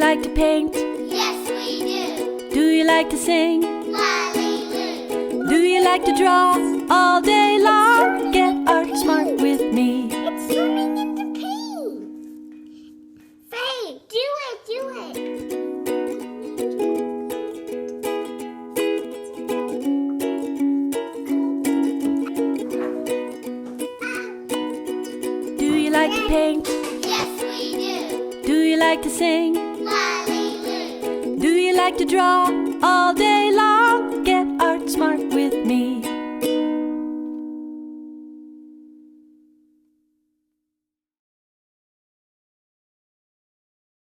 like to paint? Yes, we do. Do you like to sing? Lally-loo. Do you like to draw all day long? Get Artsmart with me. It's turning into paint. Faye, do it, do it. Do you like to paint? Yes, we do. Do you like to sing? Lally-loo. Do you like to draw all day